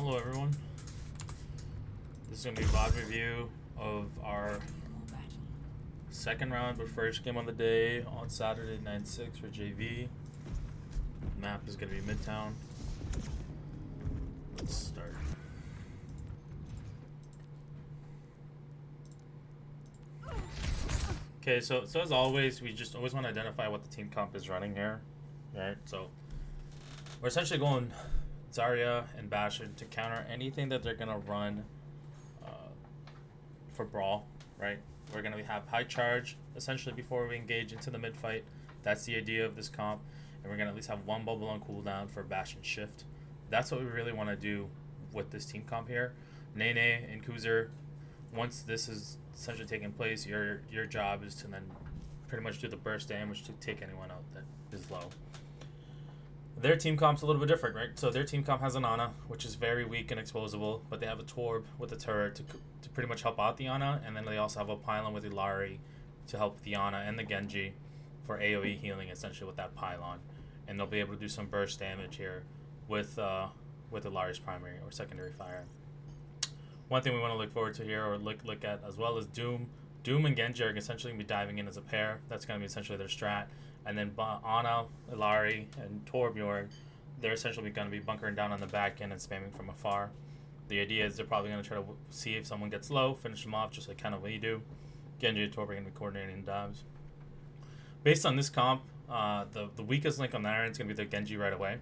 Hello everyone. This is going to be a VOD review of our second round but first game on the day on Saturday 9/6 for JV. The map is going to be Midtown. Let's start. Okay, so as always, we just always want to identify what the team comp is running here, right? So we're essentially going Zarya and Bastion to counter anything that they're gonna run for Brawl, right? We're gonna have high charge essentially before we engage into the mid fight. That's the idea of this comp, and we're gonna at least have one bubble on cooldown for Bastion shift. That's what we really want to do with this team comp here. Nene and Kuzer, once this is essentially taking place, your job is to then pretty much do the burst damage to take anyone out that is low. Their team comp's a little bit different, right? So their team comp has an Ana, which is very weak and exposable, but they have a Torb with a turret to pretty much help out the Ana, and then they also have a pylon with Illari to help the Ana and the Genji for AoE healing, essentially with that pylon. And they'll be able to do some burst damage here with Illari's primary or secondary fire. One thing we want to look forward to here, or look at as well, is Doom. Doom and Genji are essentially going to be diving in as a pair. That's going to be essentially their strat. And then Ana, Illari, and Torbjorn, they're essentially going to be bunkering down on the back end and spamming from afar. The idea is they're probably going to try to see if someone gets low, finish them off just like kind of what you do. Genji and Torb are going to be coordinating dives. Based on this comp, the weakest link on that end is going to be the Genji right away.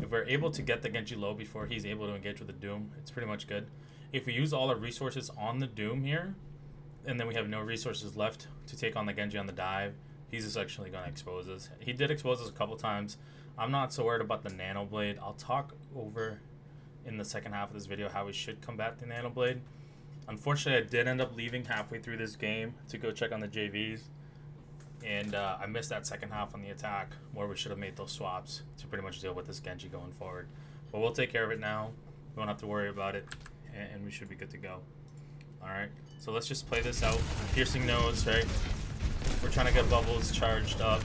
If we're able to get the Genji low before he's able to engage with the Doom, it's pretty much good. If we use all our resources on the Doom here, and then we have no resources left to take on the Genji on the dive, he's essentially going to expose us. He did expose us a couple times. I'm not so worried about the Nano Blade. I'll talk over in the second half of this video how we should combat the Nano Blade. Unfortunately, I did end up leaving halfway through this game to go check on the JVs. And I missed that second half on the attack where we should have made those swaps to pretty much deal with this Genji going forward. But we'll take care of it now. We won't have to worry about it. And we should be good to go. Alright, so let's just play this out. Piercing nose, right? We're trying to get bubbles charged up.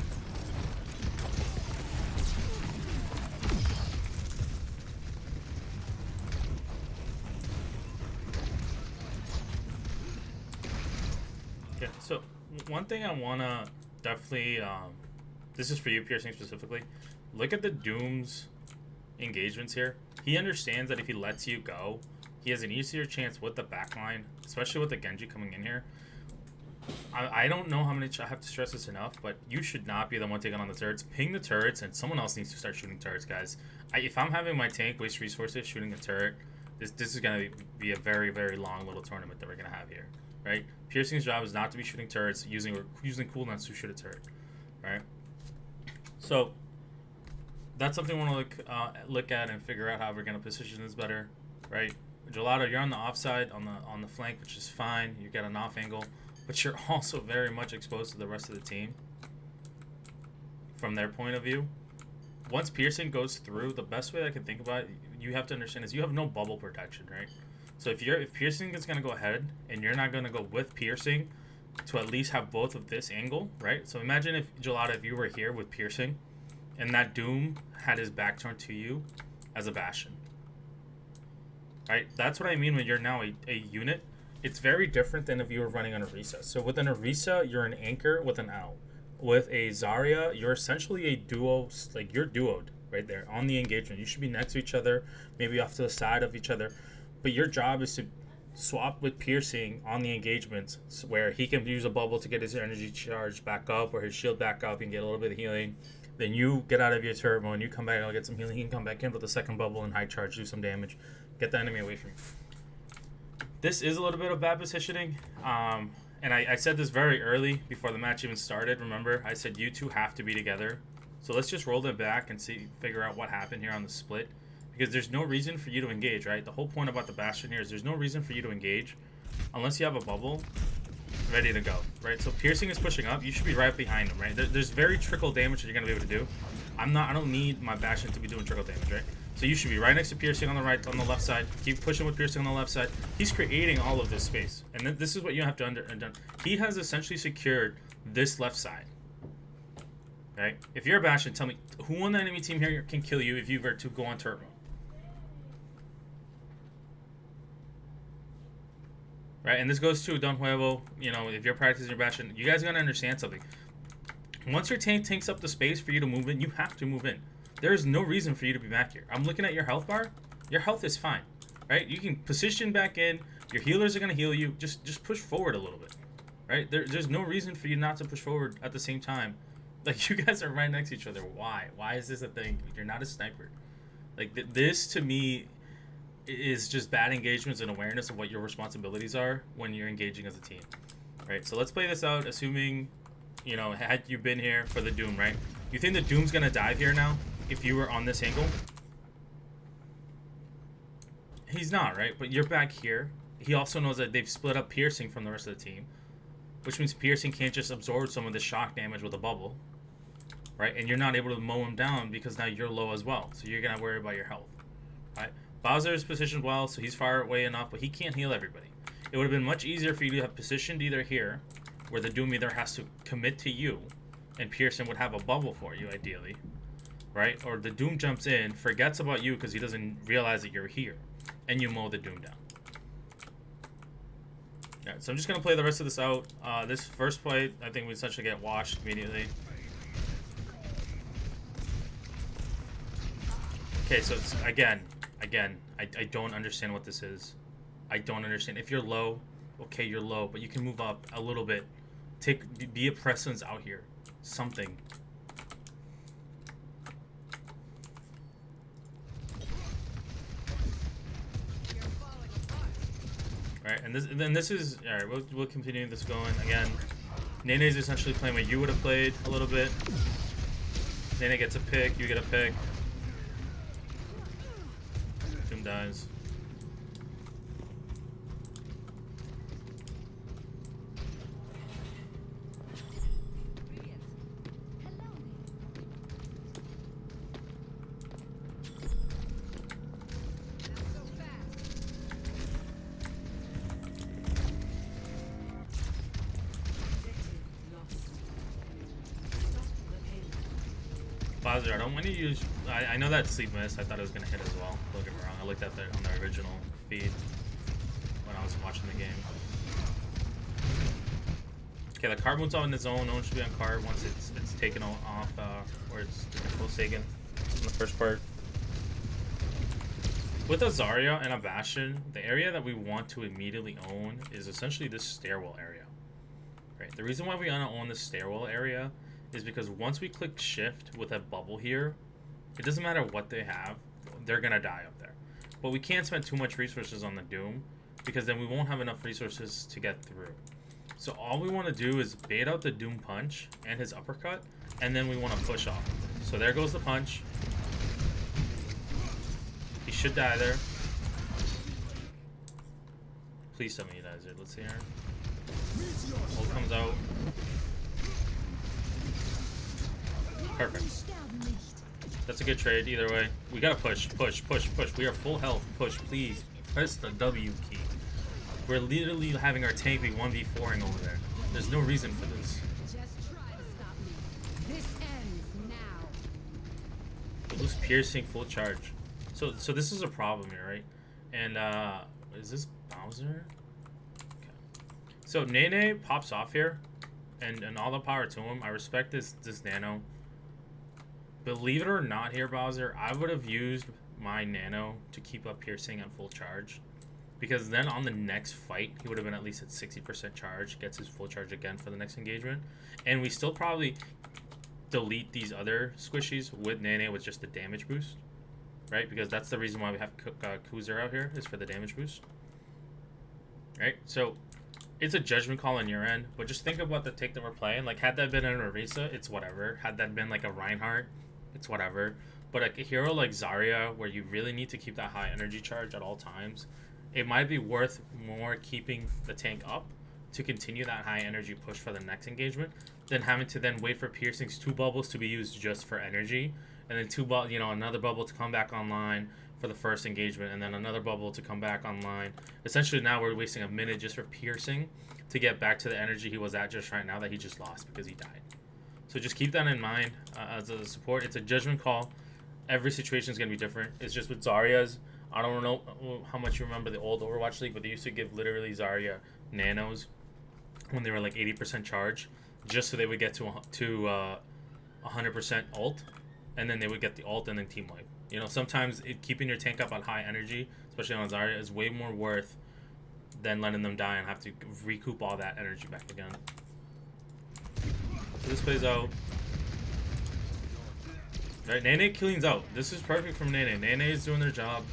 Okay, so one thing I want to definitely, this is for you, Piercing, specifically. Look at the Doom's engagements here. He understands that if he lets you go, he has an easier chance with the backline, especially with the Genji coming in here. I don't know how many, I have to stress this enough, but you should not be the one taking on the turrets. Ping the turrets, and someone else needs to start shooting turrets, guys. If I'm having my tank waste resources shooting a turret, this is going to be a very, very long little tournament that we're going to have here, right? Piercing's job is not to be shooting turrets, using cooldowns to shoot a turret, right? So that's something we want to look at and figure out how we're going to position this better, right? Gelato, you're on the offside, on the flank, which is fine. You get an off angle, but you're also very much exposed to the rest of the team from their point of view. Once Piercing goes through, the best way I can think about it, you have to understand, is you have no bubble protection, right? So if Piercing is going to go ahead and you're not going to go with Piercing to at least have both of this angle, right? So imagine if, Gelato, if you were here with Piercing and that Doom had his back turned to you as a Bastion. Right, that's what I mean when you're now a unit. It's very different than if you were running on Orisa. So with an Orisa, you're an anchor with an owl. With a Zarya, you're essentially a duo, like you're duoed right there on the engagement. You should be next to each other, maybe off to the side of each other. But your job is to swap with Piercing on the engagements where he can use a bubble to get his energy charge back up or his shield back up and get a little bit of healing. Then you get out of your turbo and you come back and I'll get some healing. He can come back in with a second bubble and high charge, do some damage. Get the enemy away from you. This is a little bit of bad positioning. And I said this very early before the match even started. Remember, I said you two have to be together. So let's just roll them back and figure out what happened here on the split. Because there's no reason for you to engage, right? The whole point about the Bastion here is there's no reason for you to engage unless you have a bubble ready to go, right? So Piercing is pushing up. You should be right behind him, right? There's very trickle damage that you're going to be able to do. I don't need my Bastion to be doing trickle damage, right? So you should be right next to Piercing on the left side. Keep pushing with Piercing on the left side. He's creating all of this space. And this is what you have to understand. He has essentially secured this left side. Right? If you're a Bastion, tell me, who on the enemy team here can kill you if you were to go on turbo? right? And this goes to Don Huevo. You know, if you're practicing your bastion, you guys are gonna understand something. Once your tank takes up the space for you to move in, you have to move in. There is no reason for you to be back here. I'm looking at your health bar. Your health is fine, right? You can position back in. Your healers are gonna heal you. Just push forward a little bit, right? There's no reason for you not to push forward at the same time. Like, you guys are right next to each other. Why? Why is this a thing? You're not a sniper. Like, this to me is just bad engagements and awareness of what your responsibilities are when you're engaging as a team, right? So let's play this out, assuming, you know, had you been here for the Doom, right? You think the Doom's gonna dive here now if you were on this angle? He's not, right? But you're back here. He also knows that they've split up Piercing from the rest of the team, which means Piercing can't just absorb some of the shock damage with a bubble, right? And you're not able to mow him down because now you're low as well, so you're gonna worry about your health, right? Bowser is positioned well, so he's far away enough, but he can't heal everybody. It would have been much easier for you to have positioned either here, where the Doom either has to commit to you, and Pearson would have a bubble for you, ideally, right? Or the Doom jumps in, forgets about you because he doesn't realize that you're here, and you mow the Doom down. Yeah, so I'm just going to play the rest of this out. This first play, I think we essentially get washed immediately. Okay, so it's, again, I don't understand what this is. I don't understand. If you're low, okay, you're low, but you can move up a little bit. Be a presence out here. Something. Alright, and this is, alright, we'll continue this going. Again, Nene's essentially playing what you would have played a little bit. Nene gets a pick, you get a pick. Doom dies. Bowser, I don't want to use... I know that sleep miss. I thought it was going to hit as well. Don't get me wrong. I looked at that on the original feed when I was watching the game. Okay, the card moves out in the zone. No one should be on card once it's taken off, or it's the control's taken in the first part. With a Zarya and a Bastion, the area that we want to immediately own is essentially this stairwell area. Right? The reason why we want to own this stairwell area is because once we click shift with a bubble here, it doesn't matter what they have, they're gonna die up there. But we can't spend too much resources on the Doom, because then we won't have enough resources to get through. So all we want to do is bait out the Doom punch and his uppercut, and then we want to push off. So there goes the punch. He should die there. Please tell me he dies there. Let's see here. Ult comes out. Perfect. That's a good trade either way. We gotta push. We are full health. Push, please. Press the W key. We're literally having our tank be 1v4ing over there. There's no reason for this. Just try to stop me. This ends now. We lose piercing full charge. So this is a problem here, right? And is this Bowser? Okay. So Nene pops off here, and all the power to him. I respect this nano. Believe it or not here, Bowser, I would have used my nano to keep up piercing at full charge. Because then on the next fight, he would have been at least at 60% charge. Gets his full charge again for the next engagement. And we still probably delete these other squishies with Nene with just the damage boost. Right? Because that's the reason why we have Kuzer out here, is for the damage boost. Right? So it's a judgment call on your end. But just think about the take that we're playing. Like, had that been an Orisa, it's whatever. Had that been like a Reinhardt, it's whatever. But a hero like Zarya, where you really need to keep that high energy charge at all times, it might be worth more keeping the tank up to continue that high energy push for the next engagement than having to then wait for Piercing's 2 bubbles to be used just for energy, and then another bubble to come back online for the first engagement, and then another bubble to come back online. Essentially now we're wasting a minute just for Piercing to get back to the energy he was at just right now that he just lost because he died. So just keep that in mind as a support. It's a judgment call. Every situation is going to be different. It's just with Zarya's, I don't know how much you remember the old Overwatch League, but they used to give literally Zarya nanos when they were like 80% charge, just so they would get to 100% ult, and then they would get the ult and then team wipe. You know, sometimes keeping your tank up on high energy, especially on Zarya, is way more worth than letting them die and have to recoup all that energy back again. So this plays out. Right, Nene cleans out. This is perfect from Nene. Nene is doing their job.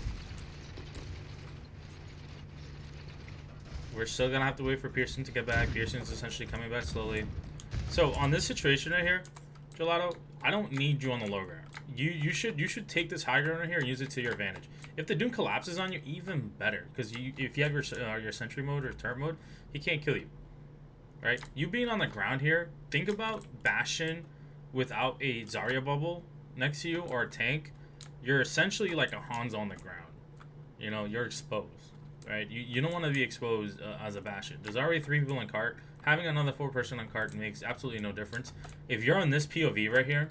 We're still gonna have to wait for Pearson to get back. Pearson's essentially coming back slowly. So on this situation right here, Gelato, I don't need you on the low ground. You should take this high ground right here and use it to your advantage. If the Doom collapses on you, even better, because if you have your sentry mode or turret mode, he can't kill you. Right? You being on the ground here, think about Bastion without a Zarya bubble next to you or a tank. You're essentially like a Hanzo on the ground. You know, you're exposed. Right? You don't want to be exposed as a Bastion. There's already 3 people on cart. Having another 4-person on cart makes absolutely no difference. If you're on this POV right here,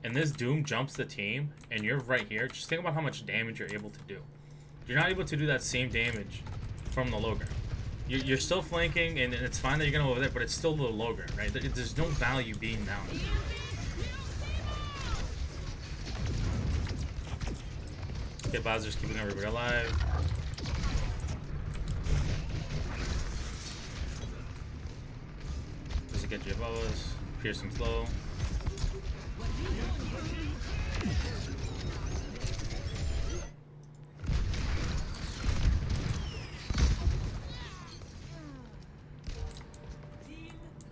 and this Doom jumps the team, and you're right here, just think about how much damage you're able to do. You're not able to do that same damage from the low ground. You're still flanking, and it's fine that you're going to go over there, but it's still the low ground, right? There's no value being down. Okay, Bowser's keeping everybody alive. Does it get you above us? Piercing slow.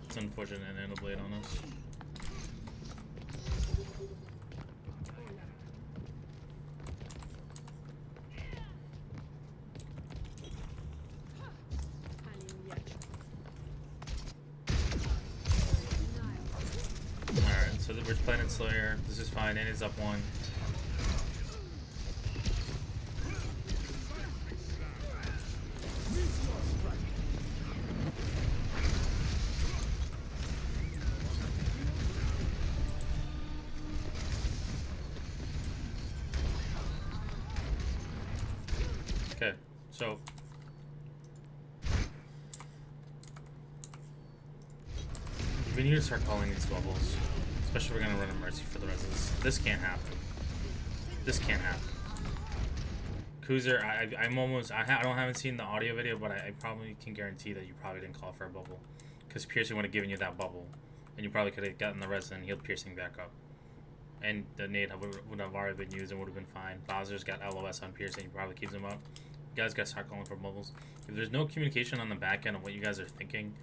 It's unfortunate and it'll blade on us. Alright, so we're playing it Slayer. This is fine, and it's up 1. Okay, so we need to start calling these bubbles. Especially if we're gonna run a Mercy for the rest of this. This can't happen. This can't happen. Kuzer, I haven't seen the audio video, but I probably can guarantee that you probably didn't call for a bubble. Because Piercing would have given you that bubble. And you probably could have gotten the res and healed Piercing back up. And the nade would have already been used and would have been fine. Bowser's got LOS on Piercing, he probably keeps him up. You guys gotta start calling for bubbles. If there's no communication on the back end of what you guys are thinking,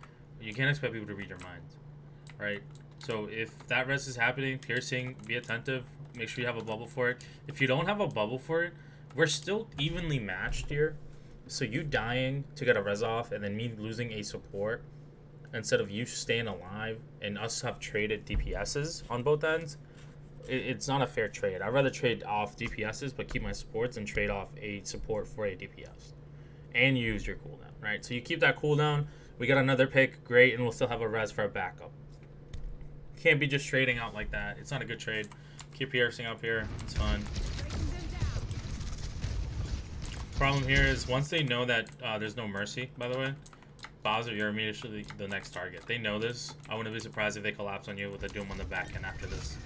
you can't expect people to read your minds. Right? So if that res is happening, Piercing, be attentive. Make sure you have a bubble for it. If you don't have a bubble for it, we're still evenly matched here. So you dying to get a res off and then me losing a support instead of you staying alive and us have traded DPSs on both ends, it's not a fair trade. I'd rather trade off DPSs but keep my supports and trade off a support for a DPS. And use your cooldown, right? So you keep that cooldown. We got another pick, great, and we'll still have a res for a backup. Can't be just trading out like that. It's not a good trade. Keep piercing up here. It's fun. Problem here is once they know that there's no Mercy, by the way, Bowser, you're immediately the next target. They know this. I wouldn't be surprised if they collapse on you with a Doom on the back end after this.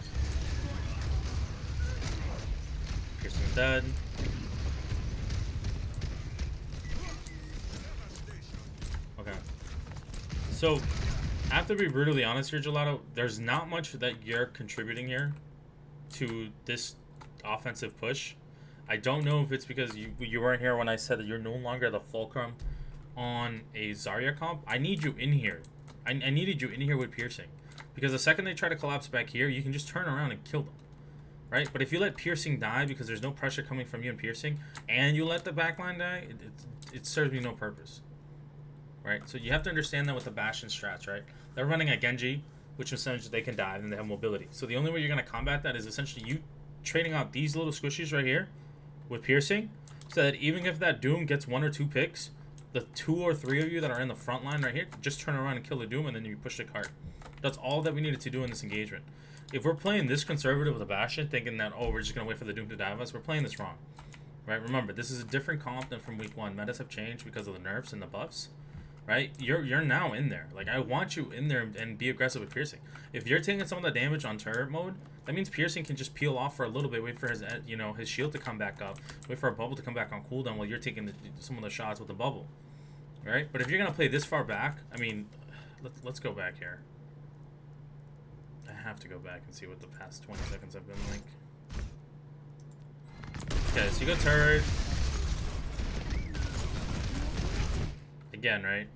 Piercing's dead. Okay. So, I have to be brutally honest here, Gelato. There's not much that you're contributing here to this offensive push. I don't know if it's because you weren't here when I said that you're no longer the fulcrum on a Zarya comp. I need you in here. I needed you in here with Piercing. Because the second they try to collapse back here, you can just turn around and kill them. Right? But if you let Piercing die because there's no pressure coming from you and Piercing, and you let the backline die, it serves me no purpose. Right? So you have to understand that with the Bastion strats, right? They're running a Genji, which essentially they can dive and they have mobility. So the only way you're going to combat that is essentially you trading out these little squishies right here with Piercing, so that even if that Doom gets 1 or 2 picks, the 2 or 3 of you that are in the front line right here, just turn around and kill the Doom and then you push the cart. That's all that we needed to do in this engagement. If we're playing this conservative with a Bastion, thinking that, oh, we're just going to wait for the Doom to dive us, we're playing this wrong. right? Remember, this is a different comp than from week 1. Metas have changed because of the nerfs and the buffs, right? You're now in there. Like, I want you in there and be aggressive with piercing. If you're taking some of the damage on turret mode, that means piercing can just peel off for a little bit, wait for his his shield to come back up, wait for a bubble to come back on cooldown while you're taking some of the shots with the bubble, right? But if you're gonna play this far back, I mean, let's go back here. I have to go back and see what the past 20 seconds have been like. Okay, so you go turret. Again, right?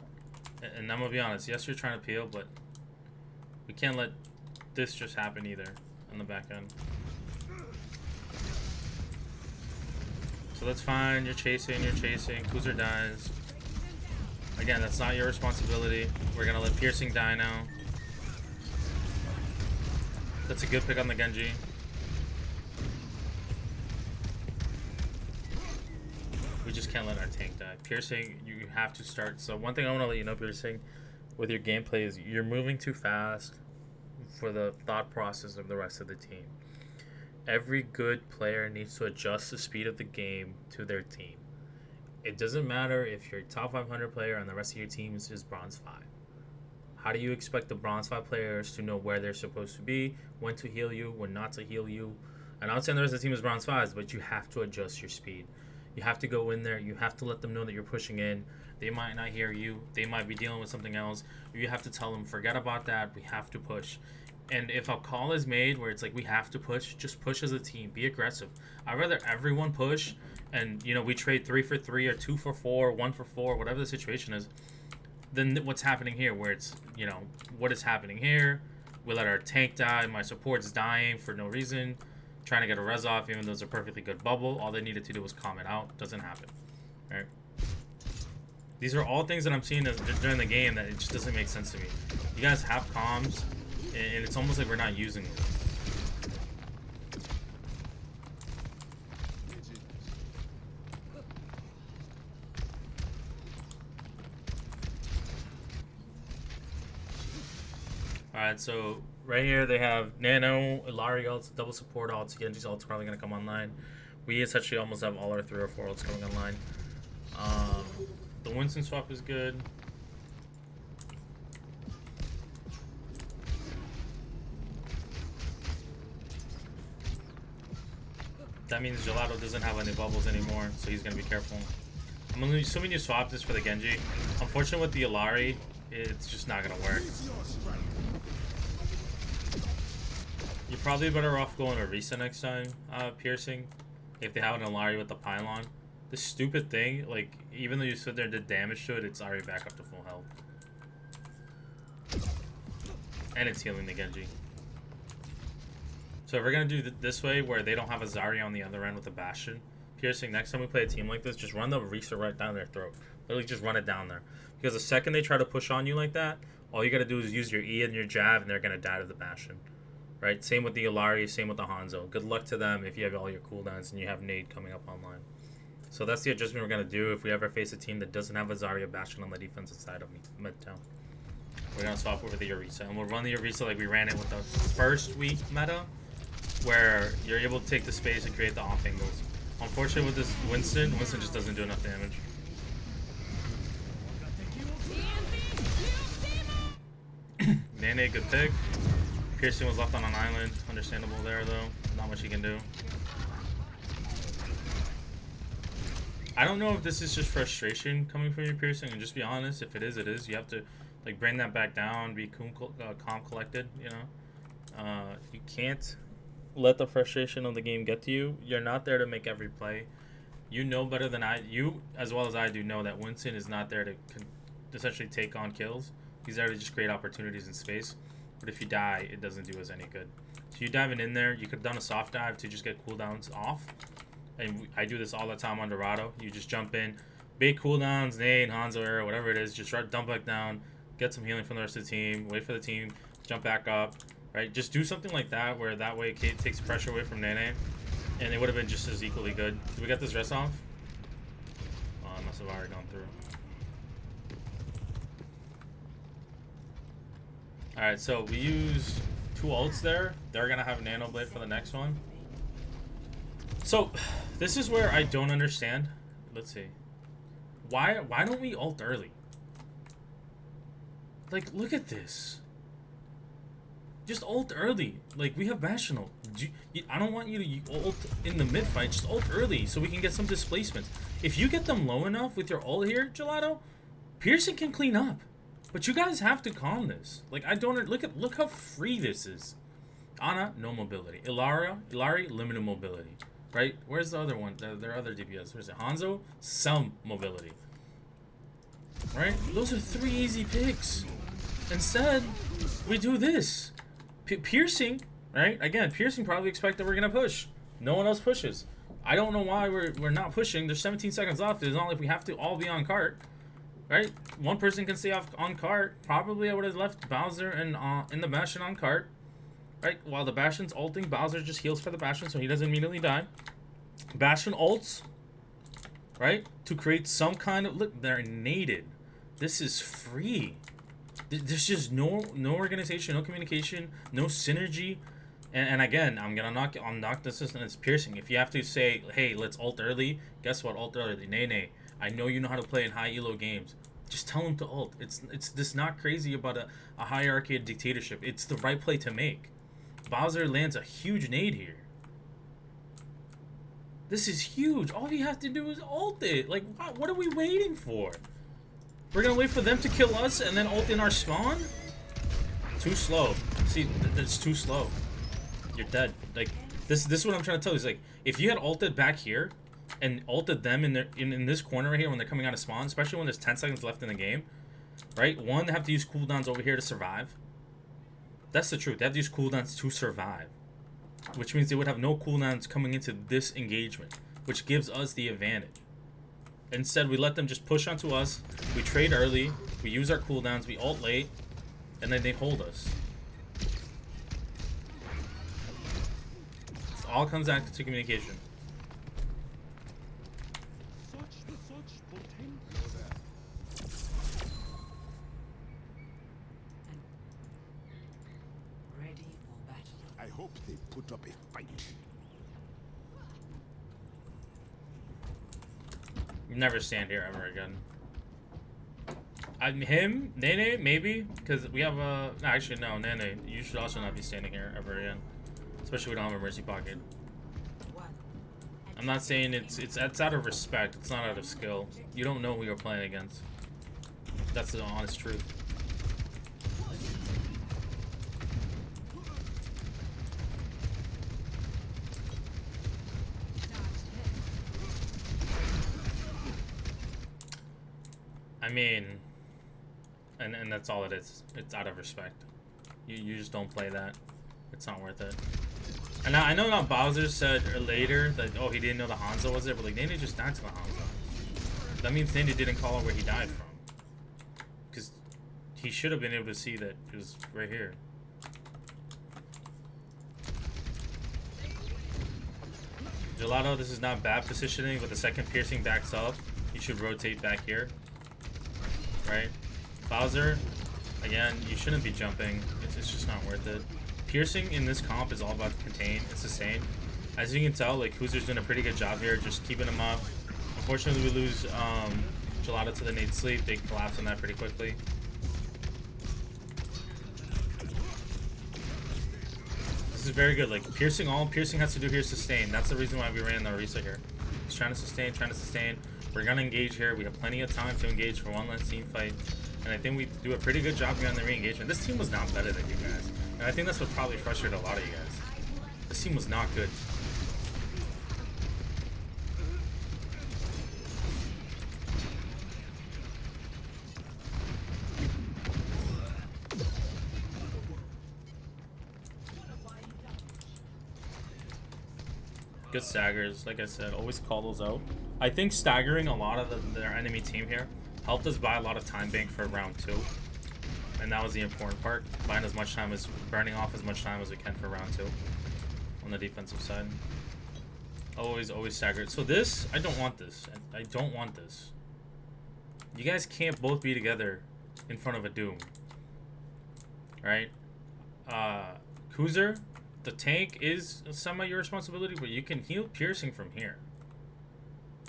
And I'm gonna be honest, yes, you're trying to peel, but we can't let this just happen either on the back end. So that's fine, you're chasing, Kuzer dies. Again, that's not your responsibility. We're gonna let piercing die now. That's a good pick on the Genji. We just can't let our tank die. Piercing, you have to start. So one thing I want to let you know, Piercing, with your gameplay is you're moving too fast for the thought process of the rest of the team. Every good player needs to adjust the speed of the game to their team. It doesn't matter if you're a top 500 player and the rest of your team is just bronze 5. How do you expect the bronze 5 players to know where they're supposed to be, when to heal you, when not to heal you? And I'm not saying the rest of the team is bronze 5s, but you have to adjust your speed. You have to go in there. You have to let them know that you're pushing in. They might not hear you. They might be dealing with something else. You have to tell them, forget about that. We have to push. And if a call is made where it's like we have to push, just push as a team. Be aggressive. I'd rather everyone push and, we trade 3 for 3 or 2 for 4, 1 for 4, whatever the situation is, than what's happening here where it's, what is happening here. We let our tank die. My support's dying for no reason. Trying to get a res off even though it's a perfectly good bubble. All they needed to do was calm it out. Doesn't happen. All right. These are all things that I'm seeing during the game that it just doesn't make sense to me. You guys have comms, and it's almost like we're not using them. Alright, so right here they have Nano, Illari ults, double support ults. Genji's ult's probably going to come online. We essentially almost have all our 3 or 4 ults coming online. The Winston swap is good. That means Gelato doesn't have any bubbles anymore, so he's going to be careful. I'm assuming you swapped this for the Genji. Unfortunately with the Illari, it's just not going to work. You're probably better off going to Risa next time, Piercing, if they have an Illari with the pylon. This stupid thing, like, even though you stood there and did damage to it, it's already back up to full health. And it's healing the Genji. So if we're going to do this way, where they don't have a Zarya on the other end with a Bastion, Piercing, next time we play a team like this, just run the Risa right down their throat. Literally just run it down there. Because the second they try to push on you like that, all you got to do is use your E and your jab, and they're going to die to the Bastion. Right? Same with the Illari, same with the Hanzo. Good luck to them if you have all your cooldowns and you have Nade coming up online. So that's the adjustment we're going to do if we ever face a team that doesn't have a Zarya Bastion on the defensive side of Midtown. We're going to swap over the Orisa. And we'll run the Orisa like we ran it with the first week meta, where you're able to take the space and create the off angles. Unfortunately with this Winston just doesn't do enough damage. Nene, good pick. Piercing was left on an island. Understandable there, though. Not much he can do. I don't know if this is just frustration coming from your Piercing, and just be honest. If it is, it is. You have to, like, bring that back down, be calm, collected, You can't let the frustration of the game get to you. You're not there to make every play. You know better than you, as well as I do, know that Winston is not there to essentially take on kills. He's there to just create opportunities in space. But if you die, it doesn't do us any good. So you diving in there, you could have done a soft dive to just get cooldowns off. And I do this all the time on Dorado. You just jump in, big cooldowns, Nade, Hanzo, Arrow, whatever it is. Just dump back down, get some healing from the rest of the team, wait for the team, jump back up. Right? Just do something like that where that way it takes pressure away from Nene. And it would have been just as equally good. Did we get this rest off? Oh, I must have already gone through. Alright, so we used 2 ults there. They're going to have Nano Blade for the next one. So, This is where I don't understand. Let's see. Why don't we ult early? Like, look at this. Just ult early. Like, we have Bastional. I don't want you to ult in the mid fight. Just ult early so we can get some displacements. If you get them low enough with your ult here, Gelato, Pearson can clean up. But you guys have to calm this. Like, I don't... Look how free this is. Ana, no mobility. Illari, limited mobility. Right? Where's the other one? Their other DPS. Where's it? Hanzo, some mobility. Right? Those are 3 easy picks. Instead, we do this. Piercing, right? Again, Piercing probably expect that we're gonna push. No one else pushes. I don't know why we're not pushing. There's 17 seconds left. It's not like we have to all be on cart, right? One person can stay off on cart. Probably I would have left Bowser and in the Bastion on cart, right? While the Bastion's ulting, Bowser just heals for the Bastion so he doesn't immediately die. Bastion ults, right? To create some kind of... Look, they're nated. This is free. There's just no organization, no communication, no synergy, and again, I'm gonna knock the system. It's Piercing. If you have to say, hey, let's ult early, guess what? Ult early. Nay. I know you know how to play in high elo games. Just tell them to ult. It's this not crazy about a hierarchy of dictatorship. It's the right play to make. Bowser lands a huge nade here. This is huge. All you have to do is ult it. Like, what are we waiting for? We're gonna wait for them to kill us and then ult in our spawn? Too slow. See, that's too slow. You're dead. Like, this is what I'm trying to tell you. Is like, if you had ulted back here and ulted them in this corner right here when they're coming out of spawn, especially when there's 10 seconds left in the game, right? One, they have to use cooldowns over here to survive. That's the truth. They have to use cooldowns to survive, which means they would have no cooldowns coming into this engagement, which gives us the advantage. Instead, we let them just push onto us. We trade early. We use our cooldowns. We ult late. And then they hold us. It all comes back to communication. Ready for battle. I hope they put up a fight. Never stand here ever again. Nene, maybe, because we have a... No, actually, no, Nene, you should also not be standing here ever again. Especially we don't have a mercy pocket. I'm not saying it's out of respect. It's not out of skill. You don't know who you're playing against. That's the honest truth. I mean, and that's all it is. It's out of respect. You just don't play that. It's not worth it. And I know now Bowser said later that, oh, he didn't know the Hanzo was there, but like, Nene just died to the Hanzo. That means Nene didn't call out where he died from. Because he should have been able to see that it was right here. Gelato, this is not bad positioning, but the second Piercing backs up, you should rotate back here. Right? Bowser, again, you shouldn't be jumping. It's just not worth it. Piercing in this comp is all about contain. It's the same. As you can tell, like, Hoozer's doing a pretty good job here, just keeping him up. Unfortunately, we lose Gelato to the nade sleep. They collapse on that pretty quickly. This is very good. Like, Piercing, all Piercing has to do here is sustain. That's the reason why we ran the Orisa here. He's trying to sustain, We're gonna engage here. We have plenty of time to engage for one last team fight. And I think we do a pretty good job here on the re-engagement. This team was not better than you guys. And I think that's what probably frustrated a lot of you guys. This team was not good. Good staggers, like I said, always call those out. I think staggering a lot of their enemy team here helped us buy a lot of time bank for round 2. And that was the important part. Burning off as much time as we can for round 2 on the defensive side. Always staggered. So this, I don't want this. I don't want this. You guys can't both be together in front of a Doom. Right? Hoozer, the tank is semi your responsibility, but you can heal Piercing from here.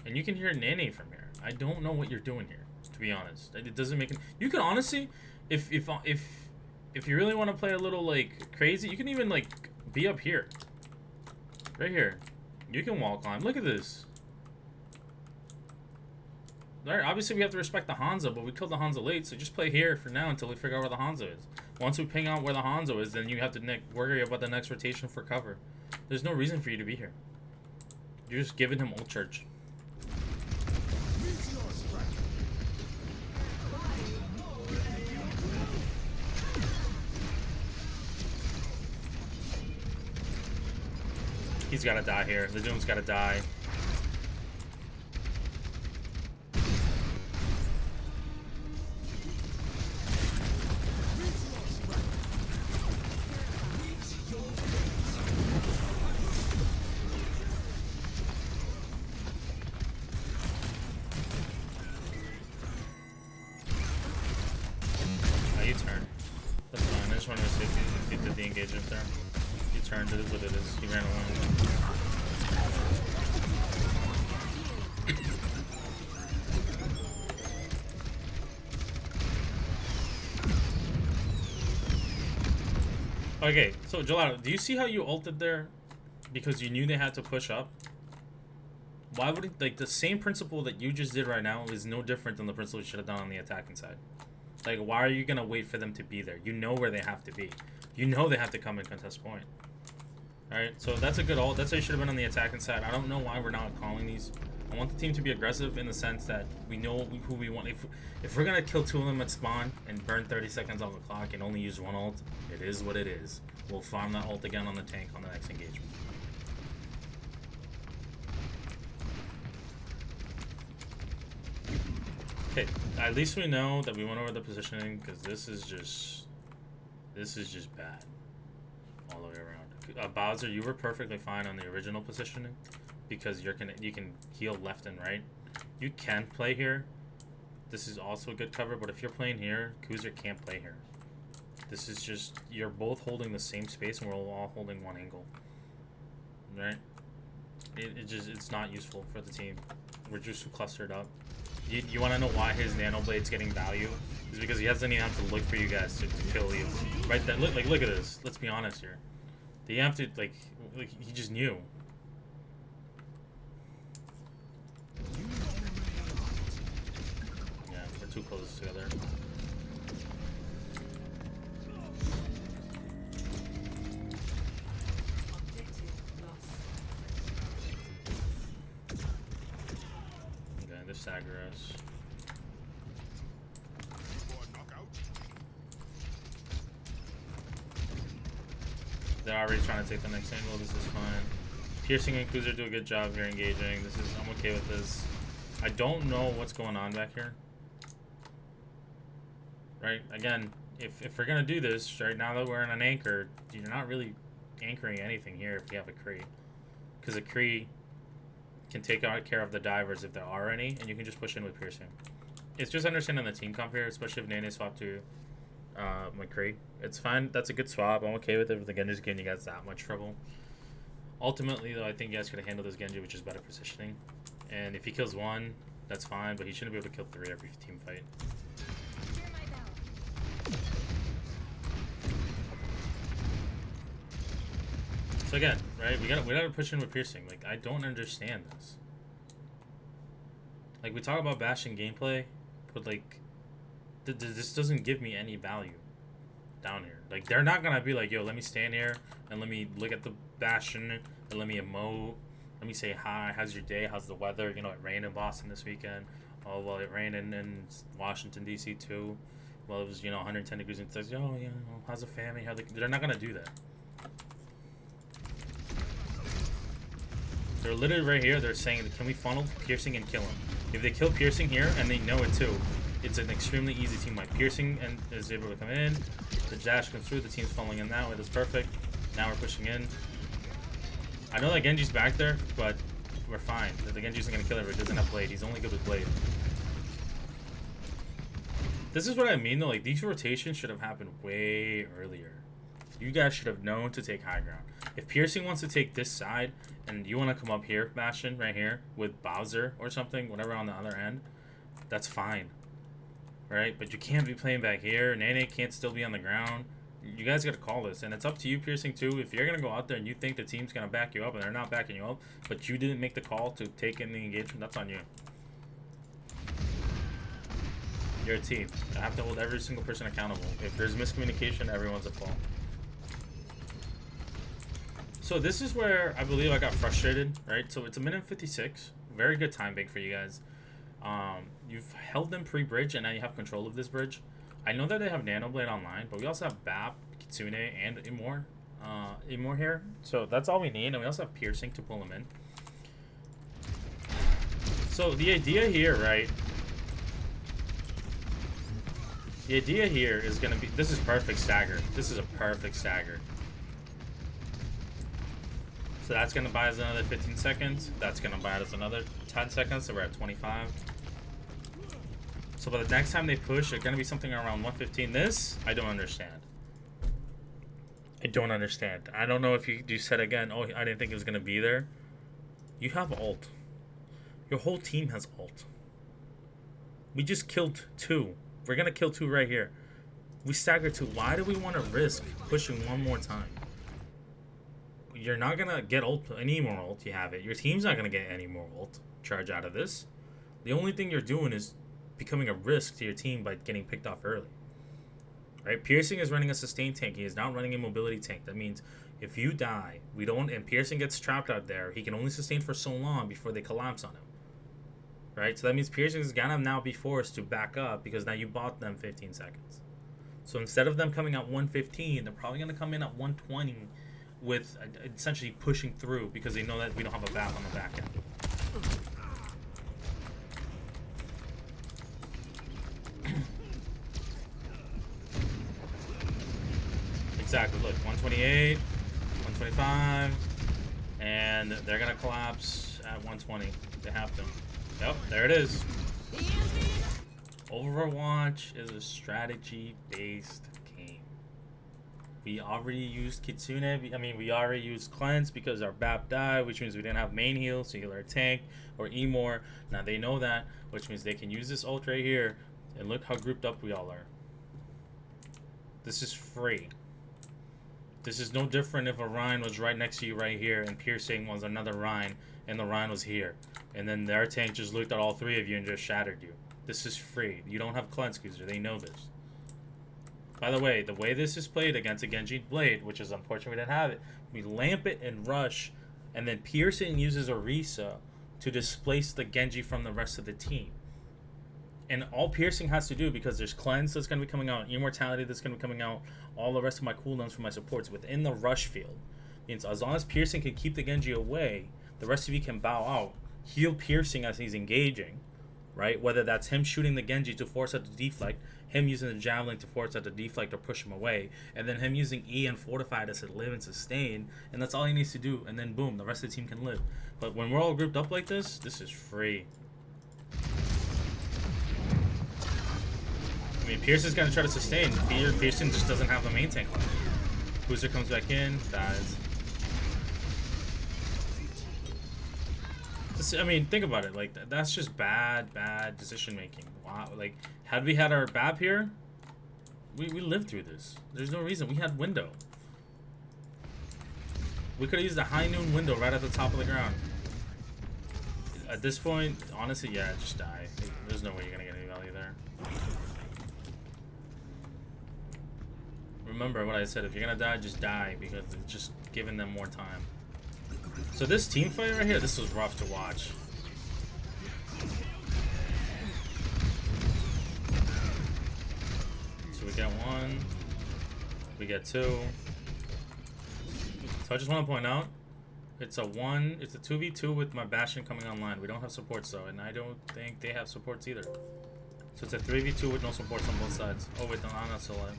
And you can hear Nene from here. I don't know what you're doing here, to be honest. It doesn't make it. You can honestly, if you really want to play a little like crazy, you can even like be up here, right here. You can wall climb. Look at this. Alright, obviously we have to respect the Hanzo, but we killed the Hanzo late, so just play here for now until we figure out where the Hanzo is. Once we ping out where the Hanzo is, then you have to worry about the next rotation for cover. There's no reason for you to be here. You're just giving him ult charge. He's gotta die here. The Doom's gotta die. You turn. That's fine. I just wanted to see if you did the engagement there. You turned. It is what it is. He ran away. Okay, so Gelato, do you see how you ulted there because you knew they had to push up? Why would it, like, the same principle that you just did right now is no different than the principle you should have done on the attacking side. Like, why are you going to wait for them to be there? You know where they have to be. You know they have to come and contest point. Alright, so that's a good ult. That's how you should have been on the attacking side. I don't know why we're not calling these. I want the team to be aggressive in the sense that we know who we want. If we're going to kill 2 of them at spawn and burn 30 seconds off the clock and only use 1 ult, it is what it is. We'll farm that ult again on the tank on the next engagement. Okay, at least we know that we went over the positioning, because this is just bad all the way around. Bowser, you were perfectly fine on the original positioning because you can heal left and right. You can play here. This is also a good cover, but if you're playing here, Kuzer can't play here. This is just, you're both holding the same space and we're all holding one angle. Right? It's not useful for the team. We're just clustered up. You want to know why his nano blade's getting value? Is because he doesn't even have to look for you guys to kill you. Right there, look at this. Let's be honest here. You have to like he just knew. Yeah, we're too close together. Sagras. They're already trying to take the next angle. This is fine. Piercing and Kuzer do a good job here engaging. I'm okay with this. I don't know what's going on back here. Right? Again, if we're gonna do this, right now that we're in an anchor, you're not really anchoring anything here if you have a Kree. Because a Kree can take care of the divers if there are any, and you can just push in with piercing. It's just understanding the team comp here, especially if Nene swapped to McCree. It's fine. That's a good swap. I'm okay with it. If the Genji's giving you guys that much trouble. Ultimately, though, I think you guys could handle this Genji, which is better positioning. And if he kills 1, that's fine, but he shouldn't be able to kill 3 every team fight. So again, right, we gotta push in with piercing. Like, I don't understand this. Like, we talk about bashing gameplay, but like, this doesn't give me any value down here. Like, they're not gonna be like, yo, let me stand here and let me look at the bastion and let me emote. Let me say hi. How's your day? How's the weather? You know, it rained in Boston this weekend. Oh, well, it rained in Washington D.C. too. Well, it was 110 degrees and says, oh, how's the family? They're not gonna do that. They're literally right here. They're saying, can we funnel piercing and kill him? If they kill piercing here, and they know it too, it's an extremely easy team fight. Piercing and is able to come in. The dash comes through. The team's funneling in that way. That's perfect. Now we're pushing in. I know that Genji's back there, but we're fine. The Genji isn't going to kill him. He doesn't have blade. He's only good with blade. This is what I mean, though. Like, these rotations should have happened way earlier. You guys should have known to take high ground. If Piercing wants to take this side and you want to come up here, Bastion, right here, with Bowser or something, whatever on the other end, that's fine. Right? But you can't be playing back here. Nene can't still be on the ground. You guys got to call this. And it's up to you, Piercing, too. If you're going to go out there and you think the team's going to back you up and they're not backing you up, but you didn't make the call to take in the engagement, that's on you. You're a team. I have to hold every single person accountable. If there's miscommunication, everyone's at fault. So this is where I believe I got frustrated, right? So it's a minute 56. Very good time bank for you guys. You've held them pre-bridge, and now you have control of this bridge. I know that they have Nanoblade online, but we also have Bap, Kitsune, and Imor here. So that's all we need, and we also have Piercing to pull them in. So the idea here, right? The idea here is going to be... This is perfect stagger. This is a perfect stagger. So that's going to buy us another 15 seconds. That's going to buy us another 10 seconds. So we're at 25. So by the next time they push, it's going to be something around 115. This, I don't understand. I don't understand. I don't know if you said again, oh, I didn't think it was going to be there. You have ult. Your whole team has ult. We just killed 2. We're going to kill 2 right here. We staggered 2. Why do we want to risk pushing one more time? You're not going to get ult, any more ult. You have it. Your team's not going to get any more ult charge out of this. The only thing you're doing is becoming a risk to your team by getting picked off early. Right? Piercing is running a sustain tank. He is not running a mobility tank. That means if you die, and Piercing gets trapped out there, he can only sustain for so long before they collapse on him. Right? So that means Piercing is going to now be forced to back up because now you bought them 15 seconds. So instead of them coming at 115, they're probably going to come in at 120 with essentially pushing through because they know that we don't have a BAP on the back end. Exactly, look, 128, 125, and they're going to collapse at 120. They have to. Yep, there it is. Overwatch is a strategy-based game. We already used Kitsune. We already used Cleanse because our BAP died, which means we didn't have main heal, so heal our tank, or Emor. Now they know that, which means they can use this ult right here, and look how grouped up we all are. This is free. This is no different if a Rhine was right next to you right here and Piercing was another Rhine and the Rhine was here. And then their tank just looked at all 3 of you and just shattered you. This is free. You don't have Cleanse Squeezer. They know this. By the way this is played against a Genji Blade, which is unfortunate we didn't have it. We lamp it and rush, and then Piercing uses Orisa to displace the Genji from the rest of the team. And all Piercing has to do, because there's Cleanse that's going to be coming out, Immortality that's going to be coming out, all the rest of my cooldowns for my supports within the rush field. Means as long as Piercing can keep the Genji away, the rest of you can bow out, heal Piercing as he's engaging, right? Whether that's him shooting the Genji to force out the deflect, him using the Javelin to force out the deflect or push him away, and then him using E and Fortify to live and sustain, and that's all he needs to do, and then boom, the rest of the team can live. But when we're all grouped up like this is free. Pierce is going to try to sustain. Piercing just doesn't have the main tank on. Booster comes back in, dies. Think about it. Like, that's just bad decision making. Wow. Like, had we had our BAP here, we lived through this. There's no reason. We had window. We could have used the high noon window right at the top of the ground. At this point, honestly, yeah, just die. There's no way you're going to get any value there. Remember what I said, if you're gonna die, just die, because it's just giving them more time. So this team fight right here, this was rough to watch. So we get 1, we get 2. So I just want to point out, it's a 2v2 with my Bastion coming online. We don't have supports though, and I don't think they have supports either. So it's a 3v2 with no supports on both sides. Oh wait, no, I'm not still alive.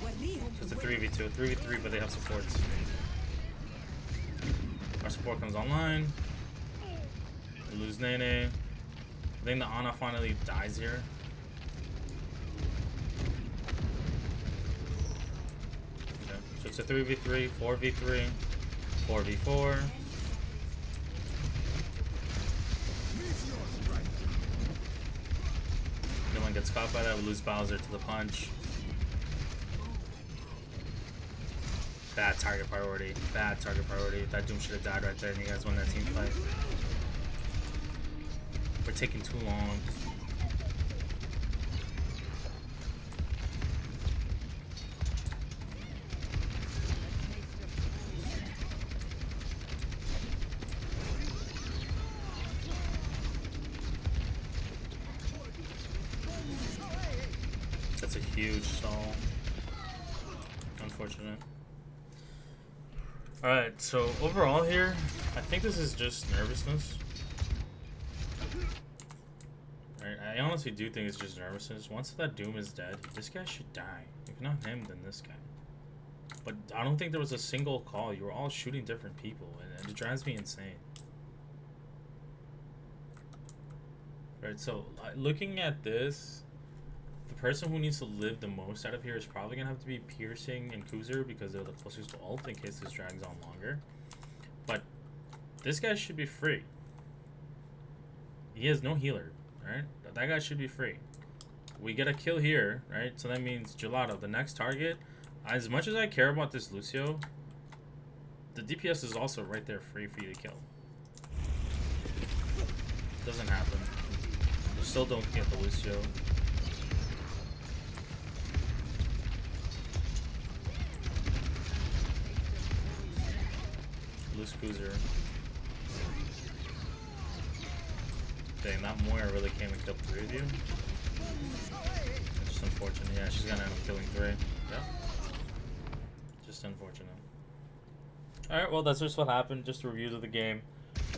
So it's a 3v2, 3v3, but they have supports. Our support comes online. We lose Nene. I think the Ana finally dies here. It's a 3v3, 4v3, 4v4. No one gets caught by that. We lose Bowser to the punch. Bad target priority. Bad target priority. That Doom should have died right there, and you guys won that team fight. We're taking too long. That's a huge stall. Unfortunate. Alright, so overall here, I think this is just nervousness. Alright, I honestly do think it's just nervousness. Once that Doom is dead, this guy should die. If not him, then this guy. But I don't think there was a single call. You were all shooting different people, and it drives me insane. Alright, so looking at this, the person who needs to live the most out of here is probably going to have to be Piercing and Kuzer because they're the closest to ult in case this drags on longer. But this guy should be free. He has no healer, right? That guy should be free. We get a kill here, right? So that means Gelato, the next target. As much as I care about this Lucio, the DPS is also right there free for you to kill. Doesn't happen. Still don't get the Lucio. Loose Cruiser. Dang, that Moira really came and killed 3 of you. It's just unfortunate. Yeah, she's gonna end up killing 3. Yeah. Just unfortunate. Alright, well, that's just what happened. Just reviews of the game.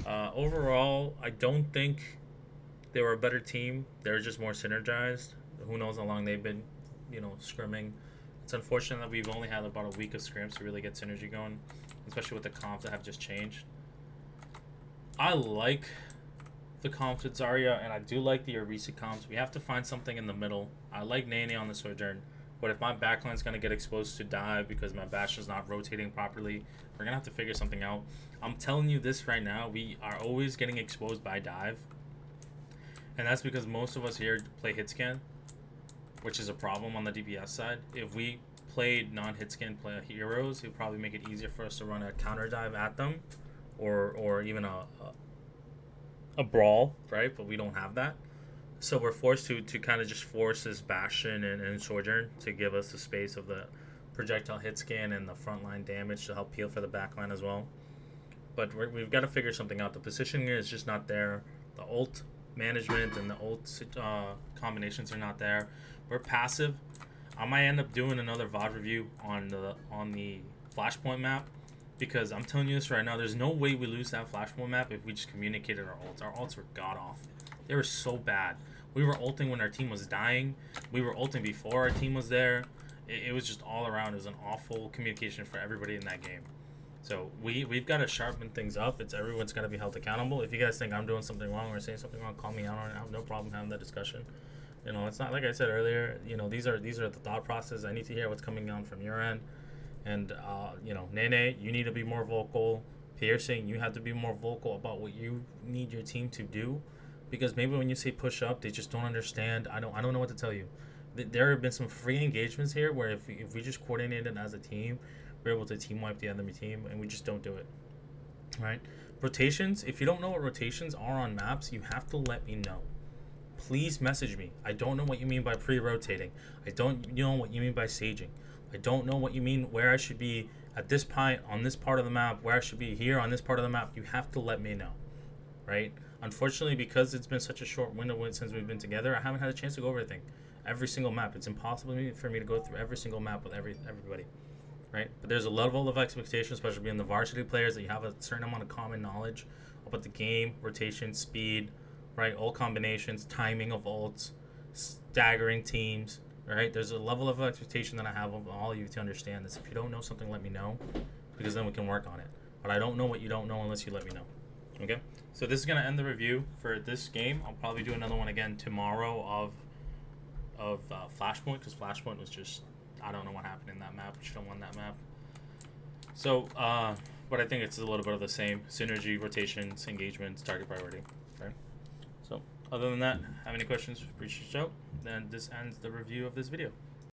Overall, I don't think they were a better team. They were just more synergized. Who knows how long they've been, you know, scrimming. It's unfortunate that we've only had about a week of scrims to really get synergy going, especially with the comps that have just changed. I like the comps with Zarya, and I do like the Orisa comps. We have to find something in the middle. I like Nene on the Sojourn, but if my backline's going to get exposed to dive because my Bastion's not rotating properly, we're going to have to figure something out. I'm telling you this right now, we are always getting exposed by dive, and that's because most of us here play hit scan, which is a problem on the DPS side. If we played non-hit scan play heroes, it would probably make it easier for us to run a counter dive at them, or even a brawl, right? But we don't have that, so we're forced to kind of just force this Bastion and Sojourn to give us the space of the projectile hit scan and the frontline damage to help peel for the backline as well. But we've got to figure something out. The positioning is just not there. The ult management and the ult combinations are not there. We're passive. I might end up doing another VOD review on the Flashpoint map, because I'm telling you this right now, there's no way we lose that Flashpoint map if we just communicated our ults. Our ults were god awful. They were so bad. We were ulting when our team was dying. We were ulting before our team was there. It was just all around. It was an awful communication for everybody in that game. So we've got to sharpen things up. Everyone's got to be held accountable. If you guys think I'm doing something wrong or saying something wrong, call me out on it. I have no problem having that discussion. You know, it's not like I said earlier. You know, these are the thought process. I need to hear what's coming on from your end. And you know, Nene, you need to be more vocal. Piercing, you have to be more vocal about what you need your team to do, because maybe when you say push up, they just don't understand. I don't know what to tell you. There have been some free engagements here where if we just coordinated as a team, we're able to team wipe the enemy team, and we just don't do it. Right? Rotations. If you don't know what rotations are on maps, you have to let me know. Please message me. I don't know what you mean by pre-rotating. I don't know what you mean by saging. I don't know what you mean where I should be at this point on this part of the map, where I should be here on this part of the map. You have to let me know, right? Unfortunately, because it's been such a short window since we've been together, I haven't had a chance to go over everything. Every single map. It's impossible for me to go through every single map with everybody, right? But there's a level of expectation, especially being the varsity players, that you have a certain amount of common knowledge about the game, rotation, speed, right? Ult combinations, timing of ults, staggering teams, right? There's a level of expectation that I have of all of you to understand this. If you don't know something, let me know, because then we can work on it. But I don't know what you don't know unless you let me know. Okay? So this is going to end the review for this game. I'll probably do another one again tomorrow of Flashpoint, because Flashpoint was just, I don't know what happened in that map. We should have won that map. So, but I think it's a little bit of the same: synergy, rotations, engagements, target priority. Right. So, other than that, have any questions? Reach out. Then this ends the review of this video.